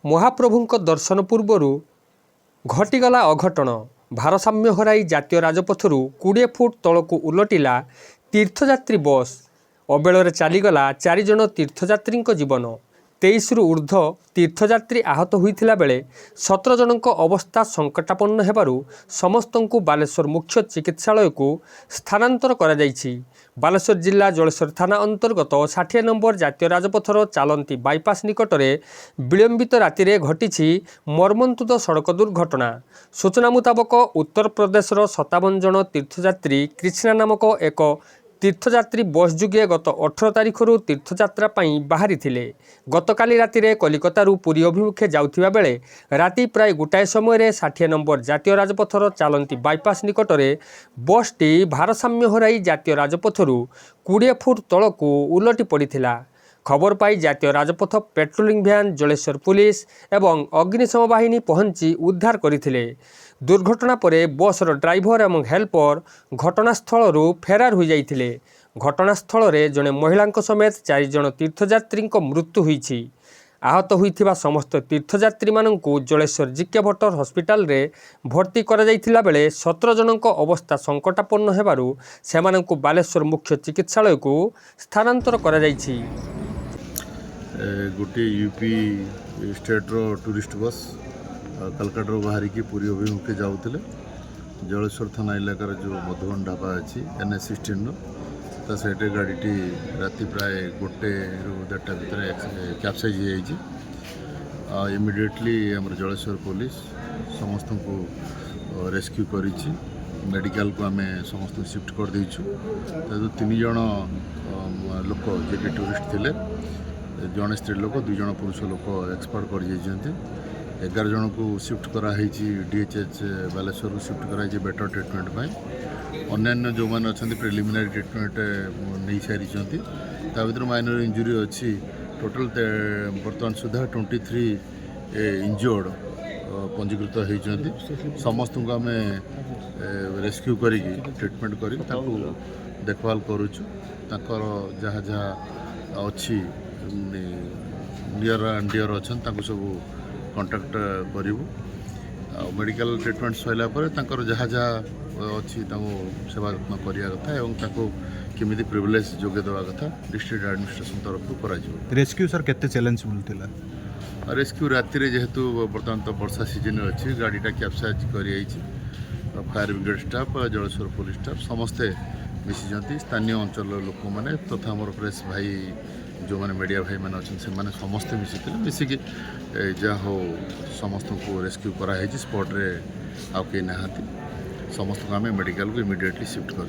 महाप्रभुଙ୍କ दर्शन पूर्वर घटीगला अघटन। भारसाम्य हराई जातीय राजपथरू 20 फुट तलक उलटिला तीर्थयात्री बस। अबेଳରେ चालीगला 4 जन तीर्थयात्री जीवन। 23 रु ऊर्ध्व तीर्थयात्री आहत होइथिला बेले 17 जनक अवस्था संकटापन्न हेबारु समस्तंकु बालेश्वर मुख्य चिकित्सालय को स्थानांतर करा जायछि। बालेश्वर जिला जलेश्वर थाना अंतर्गत 60 नंबर जातीय राजपथर चालंती बाईपास निकटरे विलंबित राति घटी मर्मन्तुद सड़क दुर्घटना। सूचना मुताबक उत्तर प्रदेशर 57 जन तीर्थयात्री कृष्णा नामक एक तीर्थयात्री बस जुगे गत 18 तारिखर तीर्थयात्रा बाहरी थिले। गतकाली राति कलिकतारू पुरी अभिमुखे जाउथिबा बेले राति प्राय गोटाए समय 60 नंबर जातीय राजपथर चालंती बाईपास निकटरे बसटी भारसाम्य हराई जातीय राजपथरू 20 फुट तलकू उलटी पड़िथिला। खबर पाई जातीय राजपथ पेट्रोलिंग भ्यान जलेश्वर पुलिस एवं अग्निशम बाहिनी पहुंची उद्धार करथिले। दुर्घटना परे बसर ड्राइवर एवं हेल्पर घटनास्थल फेरार हो जाइथिले। घटनास्थल रे जने महिला समेत 4 जन तीर्थयात्री मृत्यु होईछि। आहत होइथिबा समस्त तीर्थयात्री माननकु जलेश्वर जिके भट्टर हॉस्पिटल रे भर्ती करा जाइथिला बेले 17 जनक अवस्था संकटापन्न हेबारु सेमाननकु बालेश्वर मुख्य चिकित्सालय को स्थानांतर करा जाइछि। गोटे यूपी स्टेट रो टूरिस्ट बस कलकाता बाहर की पुरी अभिमुखे जाऊे जलेश्वर थाना इलाकार जो मधुबन ढाबा अच्छी NH16 तो से गाड़ी राति प्राय 1-1:30 भितर कैप्साइज हो इमिडिएटली आम जलेश्वर पुलिस समस्त को रेस्क्यू करिछि। मेडिकल को आम समस्त शिफ्ट कर देइछु। तो 3 जन लोक जे टूरिस्ट थिले, जड़े स्त्री लोक 2 जन पुरुष लोक एक्सपर्ट कर 11 जन को शिफ्ट कराई DHH बालेश्वर को शिफ्ट कराई बेटर ट्रिटमेंट पाई। अन्य जो मैंने अच्छा प्रिलिमिनारी ट्रिटमेंट नहीं सारी भर माइनर इंजुरी अच्छी। टोटल बर्तमान सुधा 23 इंजर्ड पंजीकृत होती। समस्त को आम रेस्क्यू करी ट्रिटमेंट करी देखभाल करुचु। जहाँ जहाँ अच्छी नियर एंड डियर अच्छा सब कंटाक्ट करूँ। मेडिकल ट्रिटमेंट सैला जहाँ जहाँ अच्छी सेवा जत्न करने कथा और केमी प्रिविलेज जोगे देवा कथा डिस्ट्रिक्ट एडमिनिस्ट्रेशन तरफ करा। रेस्क्यू सर केते चैलेंज मिलता? रेस्क्यू राति जेहेतु बर्तमान तो वर्षा सीजन अच्छी गाड़ीटा कैप्साइज कर fire brigade staff Jaleshwar police staff समस्ते मिसी स्थानीय अंचल लोक मैंने तथा मोर प्रेस भाई जो मैंने मीडिया भाई मैंने अच्छे से समस्ते मिसिकी जहाँ हो समस्त को रेस्क्यू कराई स्पॉट रे आउ कई ना समस्त को आम मेडिकल को इमिडिएटली शिफ्ट कर।